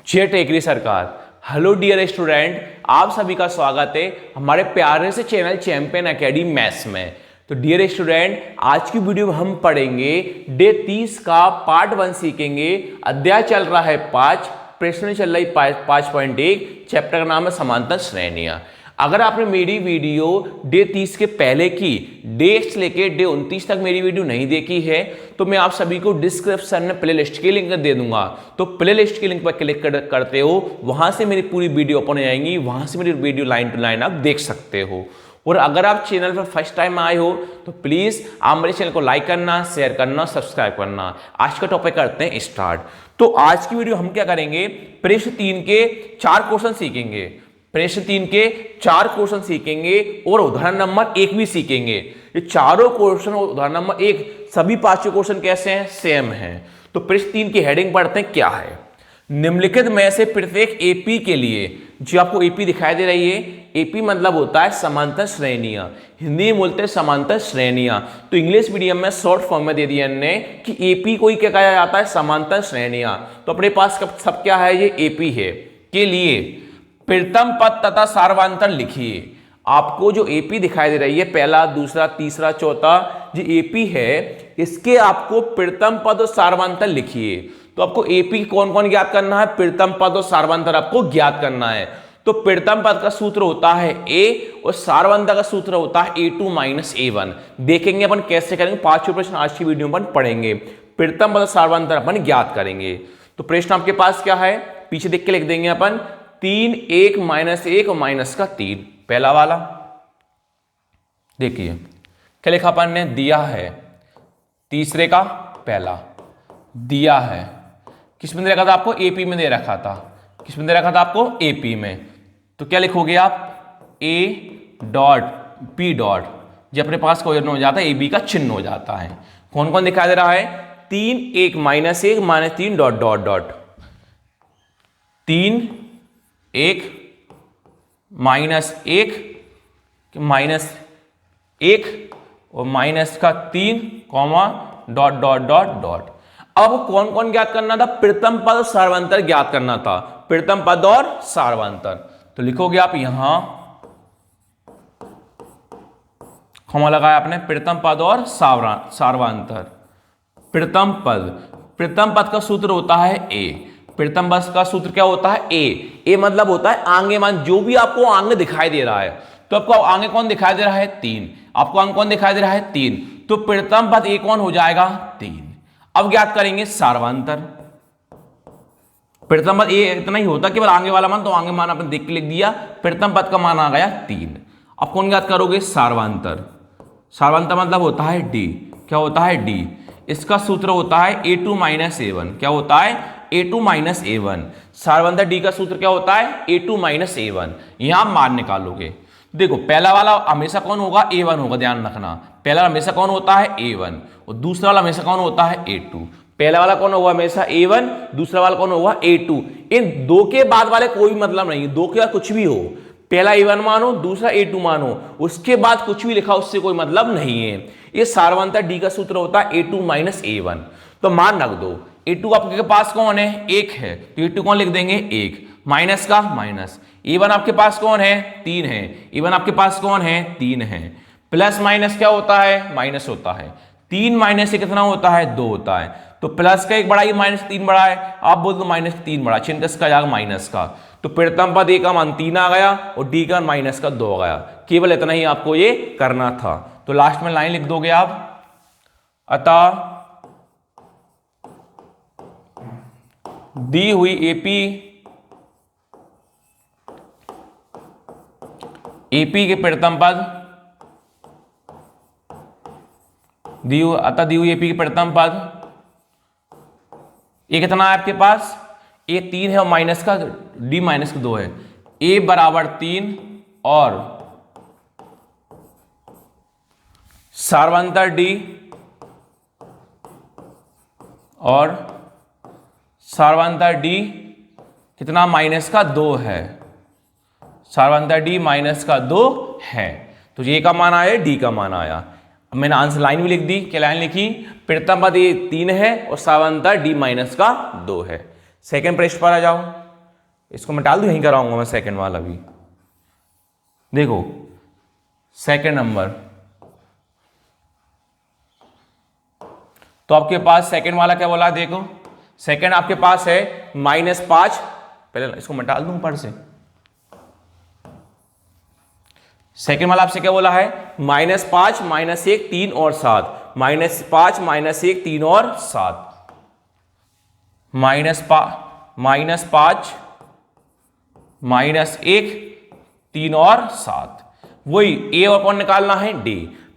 जय टेकरी सरकार। Hello dear student, आप सभी का स्वागत है हमारे प्यारे से चैनल चैंपियन एकेडमी मैथ्स में। तो डियर स्टूडेंट, आज की वीडियो में हम पढ़ेंगे डे 30 का पार्ट 1 सीखेंगे। अध्याय चल रहा है 5, प्रश्न चल रही 5.1, चैप्टर का नाम है समांतर श्रेणियां। अगर आपने मेरी वीडियो डे 30 के पहले की डे से लेके डे 29 तक मेरी वीडियो नहीं देखी है तो मैं आप सभी को डिस्क्रिप्शन में प्लेलिस्ट की लिंक दे दूंगा। तो प्लेलिस्ट की लिंक पर क्लिक करते हो, वहां से मेरी पूरी वीडियो ओपन हो जाएंगी, वहां से मेरी वीडियो लाइन टू लाइन आप देख सकते हो। और अगर आप चैनल पर फर्स्ट टाइम आए हो तो प्लीज आप मेरे चैनल को लाइक करना, शेयर करना, सब्सक्राइब करना। आज का टॉपिक करते हैं स्टार्ट। तो आज की वीडियो हम क्या करेंगे, प्रश्न 3 के 4 क्वेश्चन सीखेंगे। प्रश्न 3 के 4 क्वेश्चन सीखेंगे और उदाहरण नंबर 1 भी सीखेंगे। ये चारों क्वेश्चन और उदाहरण नंबर 1 सभी 5 क्वेश्चन कैसे हैं, सेम हैं। तो प्रश्न 3 की हेडिंग पढ़ते हैं, क्या है। निम्नलिखित में से प्रत्येक एपी के लिए, जो आपको एपी दिखाई दे रही है, एपी मतलब होता है समांतर श्रेणियां, हिंदी में बोलते हैं समांतर श्रेणियां। तो इंग्लिश मीडियम में शॉर्ट फॉर्म में दे दिया हमने कि एपी को ही क्या कहा जाता है, समांतर श्रेणियां। तो अपने पास सब क्या है, ये एपी है। के लिए प्रथम पद तथा सार्वधातुक लिखिए। आपको जो एपी दिखाई दे रही है, पहला, दूसरा, तीसरा, चौथा, जो एपी है, इसके आपको प्रथम पद और सार्वधातुक लिखिए। तो आपको एपी कौन कौन ज्ञात करना है, प्रथम पद और सार्वधातुक आपको ज्ञात करना है। तो प्रथम पद का सूत्र होता है ए और सार्वधातुक का सूत्र होता है a2 - a1। देखेंगे अपन कैसे करेंगे, 5 प्रश्न आज की वीडियो में पढ़ेंगे। प्रथम पद और सार्वधातुक अपन ज्ञात करेंगे। तो प्रश्न आपके पास क्या है, पीछे देख के लिख देंगे अपन 3, 1, -1 और माइनस का 3। पहला वाला देखिए क्या लिखा अपन ने, दिया है तीसरे का पहला, दिया है किस में दे रखा था आपको, एपी में दे रखा था। किस में दे रखा था आपको, एपी में। तो क्या लिखोगे आप, ए डॉट पी डॉट, जब अपने पास कोई हो जाता है, ए बी का चिन्ह हो जाता है। कौन कौन दिखाई दे रहा है, 3, 1, -1, -3 डॉट डॉट डॉट, 3, 1, -1 और माइनस का 3 comma dot dot dot dot. अब कौन कौन ज्ञात करना था, प्रथम पद और सार्वधातुक ज्ञात करना था, प्रथम पद और सार्वधातुक। तो लिखोगे आप यहां कॉमा लगाया आपने, प्रथम पद और सार्वधातुक। प्रथम पद का सूत्र होता है ए। प्रथम पद का सूत्र क्या होता है, ए मतलब होता है आगे मान, जो भी आपको आगे दिखाई दे रहा है। तो आपको आगे कौन दिखाई दे रहा है, 3। आपको आगे कौन दिखाई दे रहा है, 3। तो प्रथम पद ए कौन हो जाएगा, 3। अब ज्ञात करेंगे सार्वधातुक। प्रथम पद ए इतना ही होता केवल आगे वाला मान, तो आगे मान आपने देख के लिख दिया, प्रथम पद का मान आ गया 3। अब कौन ज्ञात करोगे, सार्वधातुक। सार्वधातुक मतलब होता है डी। क्या होता है, डी। इसका सूत्र होता है a2 - a1। क्या होता है, a2 - a1। सार्वधातुक डी का सूत्र क्या होता है, a2 - a1। यहां मान निकालोगे। देखो पहला वाला हमेशा कौन होगा, a1 होगा, ध्यान रखना। पहला हमेशा कौन होता है, a1, और दूसरा वाला हमेशा कौन होता है, a2। पहला वाला कौन होगा हमेशा a1, दूसरा वाला कौन होगा, a2। इन दो के बाद वाले कोई मतलब नहीं, दो के बाद कुछ भी हो, पहला a1 मानो, दूसरा a2 मानो, उसके बाद कुछ भी लिखा उससे कोई मतलब नहीं है। ये सार्वधातुक डी का सूत्र होता है a2 - a1। तो मान रख दो, a2 आपके पास कौन है, 1 है, तो a2 कौन लिख देंगे, 1, माइनस का माइनस। a1 आपके पास कौन है, 3 है, a1 आपके पास कौन है, 3 है। प्लस माइनस क्या होता है, माइनस होता है। 3 माइनस से कितना होता है, 2 होता है। तो प्लस का 1 बड़ा है, -3 बड़ा है, आप बोल दो -3 बड़ा, चिन्ह किसका जाएगा, माइनस का। तो प्रथम पद ए का मान 3 आ गया और डी का माइनस का 2 आ गया। केवल इतना ही आपको ये करना था। तो लास्ट में लाइन लिख दोगे आप, अतः दी हुई एपी के प्रथम पद, अतः दी हुई एपी के प्रथम पद, ये कितना है आपके पास, ए 3 है और माइनस का डी -2 है। ए बराबर 3 और सार्वधातुक डी और सार्वधातुक डी कितना, -2 है। सार्वधातुक डी -2 है। तो ये का मान आया, डी का मान आया। अब मैंने आंसर लाइन भी लिख दी। क्या लाइन लिखी? प्रथम पद ये 3 है और सामांतर d माइनस का 2 है। सेकंड पृष्ठ पर आ जाओ, इसको मैं डाल दूं, यहीं कराऊंगा मैं सेकंड वाला भी। देखो सेकंड नंबर, तो आपके पास सेकंड वाला क्या बोला? देखो सेकंड आपके पास है -5, पहले इसको मैं डाल दूं ऊपर से। सेकंड वाला आपसे क्या बोला है? -5, -1, 3 और 7, -5, -1, 3 और 7, -5, -1, 3 और 7। वही ए और कौन निकालना है? डी।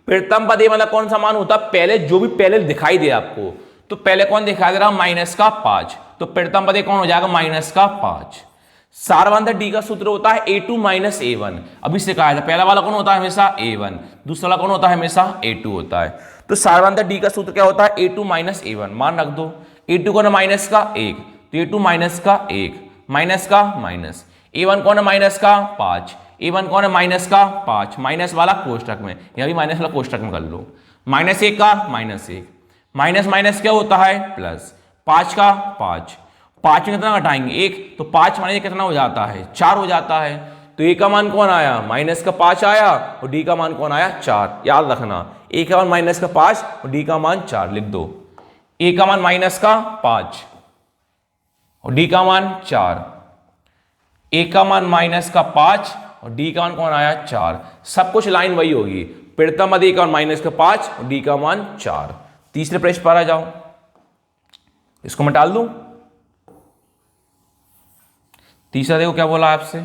प्रथम पद ए मतलब कौन सा मान होता है? पहले जो भी पहले दिखाई दे आपको, तो पहले कौन दिखाई दे रहा? -5, तो प्रथम पद ए कौन हो जाएगा? -5। सारवांतर डी का सूत्र होता है a2 - a1। अभी से कहा था पहला वाला कौन होता है? हमेशा a1, दूसरा वाला कौन होता है? हमेशा a2 होता है। तो सारवांतर डी का सूत्र क्या होता है? a2 - a1। मान रख दो, a2 कौन है? माइनस का 1, तो a2 माइनस का 1, माइनस का माइनस, a1 कौन है? माइनस का 5, a1 कौन है? माइनस का 5, माइनस वाला कोष्टक में, यह भी माइनस वाला कोष्टक में कर लो। -1 का -1, माइनस माइनस क्या होता है? प्लस, 5 का 5, 5 में कितना घटाएंगे? 1, तो 5 माइनस कितना हो जाता है? 4 हो जाता है। तो ए का मान कौन आया? -5 आया, और डी का मान कौन आया? 4। याद रखना, ए का मान -5 और डी का मान 4 लिख दो। ए का मान -5 और डी का मान 4, ए का मान -5 और डी का मान कौन आया? 4। सब कुछ लाइन वही होगी, प्रथम पद ए का मान -5 और डी का मान 4। तीसरे पृष्ठ पर आ जाओ, इसको मैं डाल दूं। तीसरा देखो क्या बोला आपसे,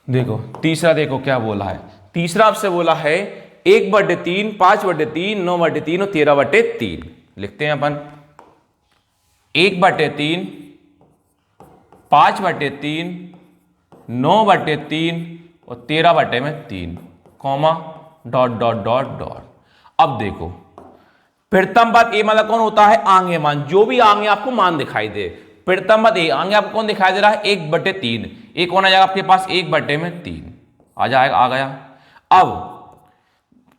देखो तीसरा देखो क्या बोला है। तीसरा आपसे बोला है 1/3, 5/3, 9/3 और 13/3। लिखते हैं अपन 1/3, 5/3, 9/3 और 13/3, comma dot dot dot dot. अब देखो प्रथम पद ए मतलब कौन होता है? आंगे मान, जो भी आंगे आपको मान दिखाई दे। प्रथम पद ए आंगे आपको कौन दिखाई दे रहा है? 1/3, एक कौन आ जाएगा आपके पास? 1/3 आ जाएगा, आ गया। अब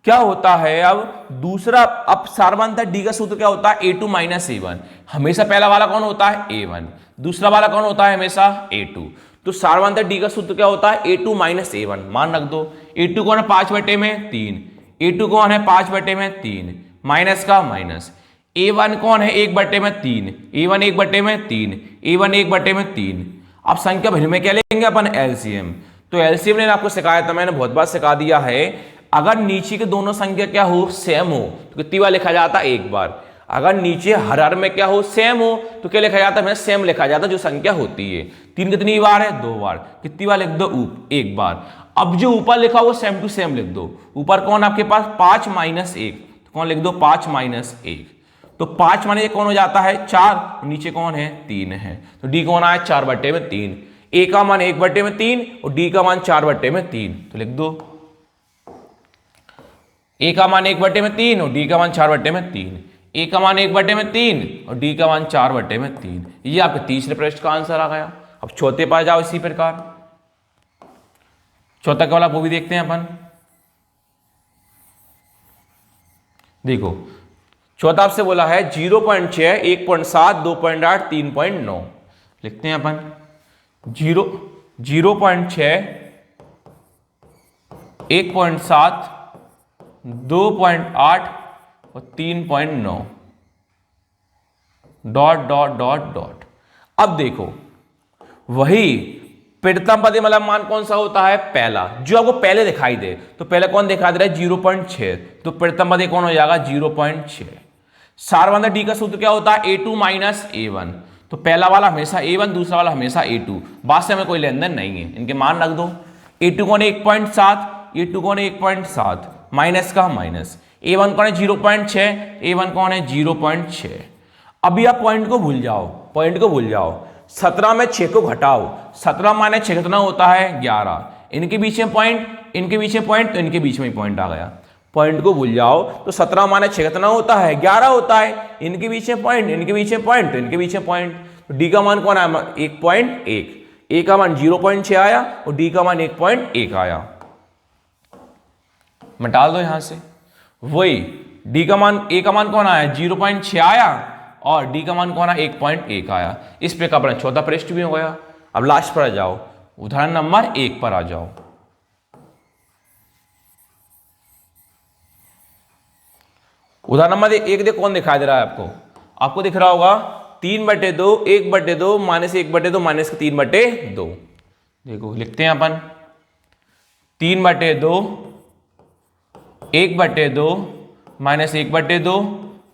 क्या होता है? अब दूसरा, अब सारवांतर डी का सूत्र क्या होता है? a2 - a1। हमेशा पहला वाला कौन होता है? a1, दूसरा वाला कौन होता है? हमेशा a2। तो सारवांतर डी का सूत्र क्या होता है? a2 - a1। मान रख दो, a2 कौन है? 5/3, a2 कौन है? 5/3, माइनस का माइनस, a1 कौन है? 1/3, a1 1/3, a1 1/3। अब संख्या भिन्न में क्या लेंगे अपन? एलसीएम। तो एलसीएम ने आपको सिखाया था, मैंने बहुत बार सिखा दिया है, अगर नीचे के दोनों संख्या क्या हो? सेम हो, तो कितनी बार लिखा जाता है? एक बार। अगर नीचे हर हर में क्या हो? सेम हो, तो क्या लिखा जाता है? सेम लिखा जाता है जो संख्या होती है। 3 कितनी बार है? 2 बार। कितनी बार लिख दो? एक बार। अब जो ऊपर लिखा हो सेम टू सेम लिख दो। ऊपर कौन आपके पास? 5 - 1, कौन लिख दो? 5 - 1, तो 5 माने कौन हो जाता है? 4, नीचे कौन है? 3 है, तो डी कौन आया? 4/3। ए का मान 1/3 और डी का मान 4/3, तो लिख दो ए का मान 1/3 और डी का मान 4/3, ए का मान 1/3 और डी का मान 4/3। ये आपके तीसरे प्रश्न का आंसर आ गया। अब चौथे पर जाओ इसी प्रकार, चौथा क्या वाला वो भी देखते हैं अपन। देखो चौथा आपसे बोला है 0.6, 1.7, 2.8, 3.9। लिखते हैं अपन 0.6, 1.7, 2.8 और 3.9, डॉट डॉट डॉट डॉट। अब देखो वही प्रथम पद मतलब मान कौन सा होता है? पहला, जो आपको पहले दिखाई दे। तो पहले कौन दिखा दे रहा है? 0.6, तो प्रथम पद कौन हो जाएगा? 0.6। सारवांतर डी का सूत्र क्या होता है? a2 - a1। तो पहला वाला हमेशा a1, दूसरा वाला हमेशा a2। बाद से हमें कोई लेन देन नहीं है, इनके मान रख दो। a2 कौन है? 1.7, a2 कौन है? 1.7, माइनस का माइनस, a1 कौन है? 0.6, a1 कौन है? 0.6। अभी आप पॉइंट को भूल जाओ, पॉइंट को भूल जाओ। 17 में 6 को घटाओ, 17 माने 6 कितना होता है? 11। इनके बीच में पॉइंट, इनके बीच में पॉइंट, तो इनके बीच में पॉइंट आ गया। पॉइंट को भूल जाओ, तो 17 माने 6 कितना होता है? 11 होता है। इनके बीच में पॉइंट, इनके बीच में पॉइंट, तो इनके बीच में पॉइंट। तो डी का मान कौन आया? 1.1। ए का मान 0.6 आया और डी का मान 1.1 आया। मैं डाल दो यहां से, वही डी का मान, ए का मान कौन आया 0.6 आया और डी का मान कौन आया 1.1 आया। इस पे का अपना चौथा पृष्ठ भी हो गया। अब लास्ट पर आ जाओ, उदाहरण नंबर 1 पर आ जाओ। उदाहरण नंबर 1 देखो कौन दिखाई दे रहा है आपको, आपको दिख रहा होगा 3/2, 1/2 माइनस 1/2 माइनस 3/2। देखो लिखते हैं अपन 3/2, 1/2 माइनस 1/2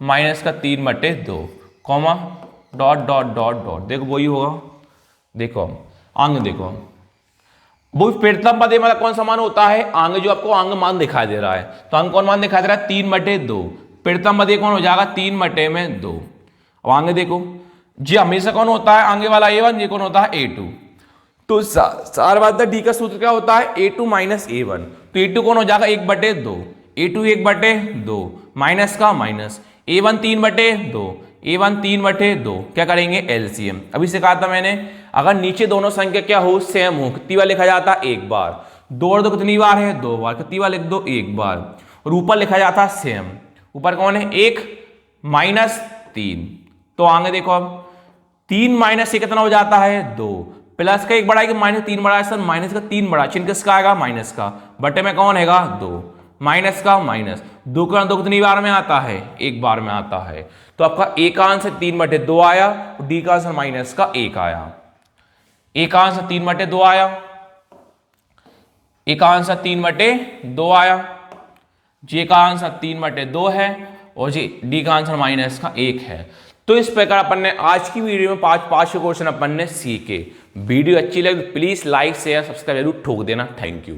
माइनस का 3/2 comma dot dot dot dot. देखो वही होगा, देखो अंग देखो वो प्रीतम पदे मतलब कौन सा मान होता है अंग, जो आपको अंग मान दिखाई दे रहा है। तो अंग कौन मान दिखाई दे रहा है 3/2, प्रीतम पदे कौन हो जाएगा 3/2। अब आगे देखो जी हमेशा कौन होता है आगे वाला A1, ये कौन होता है A2। तो सार बात डी का सूत्र क्या होता है A2 माइनस A1। तो A2 कौन हो जाएगा 1/2, A2 1/2 माइनस का माइनस A1 3/2, A1 3/2। क्या करेंगे एलसीएम। अभी से कहा था मैंने अगर नीचे दोनों संख्या क्या हो सेम हो, कितनी बार लिखा जाता है एक बार, 2 और 2 कितनी बार है 2 बार, कितनी बार लिख दो एक बार। और ऊपर लिखा जाता है सेम, ऊपर कौन है 1 माइनस 3। तो आगे देखो अब 3 माइनस से कितना हो जाता है 2, प्लस का 1 बड़ा है कि माइनस 3 बड़ा है सर, माइनस का 3 बड़ा, चिन्ह किसका आएगा माइनस का, बटे में कौन हैगा 2, माइनस का माइनस 2 का 2 कितनी बार में आता है एक बार में आता है। तो आपका ए का आंसर 3/2 आया, डी का आंसर माइनस का 1 आया। ए का आंसर 3/2 आया, ए का आंसर 3/2 आया, जे का आंसर 3/2 है और जी डी का आंसर माइनस का 1 है। तो इस प्रकार अपन ने आज की वीडियो में पांच क्वेश्चन अपन ने सीखे। वीडियो अच्छी लगे प्लीज लाइक शेयर सब्सक्राइब जरूर ठोक देना। Thank you.